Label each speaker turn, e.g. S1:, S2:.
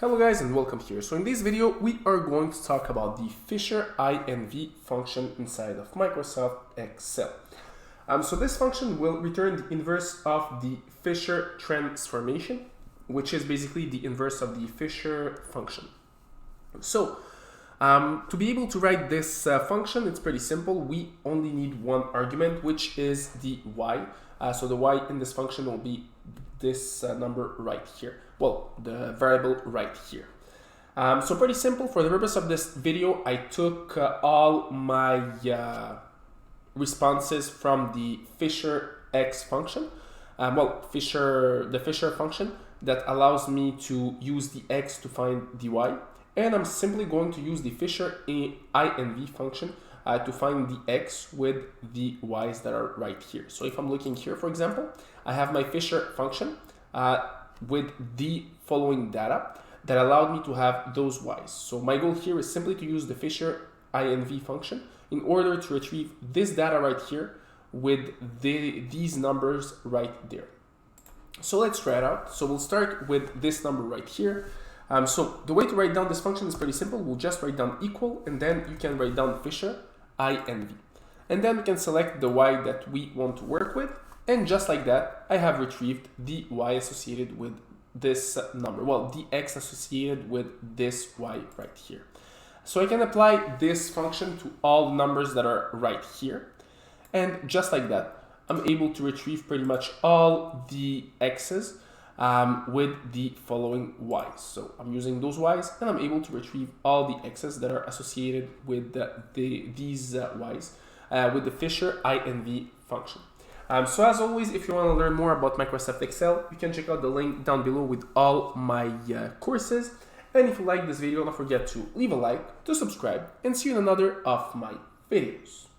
S1: Hello guys and welcome here. So in this video we are going to talk about the FISHERINV function inside of Microsoft Excel. So this function will return the inverse of the Fisher transformation, which is basically the inverse of the Fisher function. So to be able to write this function, it's pretty simple. We only need one argument, which is the y. So the y in this function will be this number right here. Well, the variable right here. So pretty simple. For the purpose of this video, I took all my responses from the Fisher X function. The Fisher function that allows me to use the X to find the Y. And I'm simply going to use the FISHERINV function to find the X with the Y's that are right here. So if I'm looking here, for example, I have my Fisher function with the following data that allowed me to have those Y's. So my goal here is simply to use the FISHERINV function in order to retrieve this data right here with these numbers right there. So let's try it out. So we'll start with this number right here. So the way to write down this function is pretty simple. We'll just write down equal, and then you can write down FISHERINV. And then we can select the Y that we want to work with. And just like that, I have retrieved the Y associated with this number. Well, the X associated with this Y right here. So I can apply this function to all numbers that are right here. And just like that, I'm able to retrieve pretty much all the X's with the following Y's. So I'm using those Y's and I'm able to retrieve all the X's that are associated with these Y's with the FISHERINV function. So as always, if you want to learn more about Microsoft Excel, you can check out the link down below with all my courses. And if you like this video, don't forget to leave a like, to subscribe, and see you in another of my videos.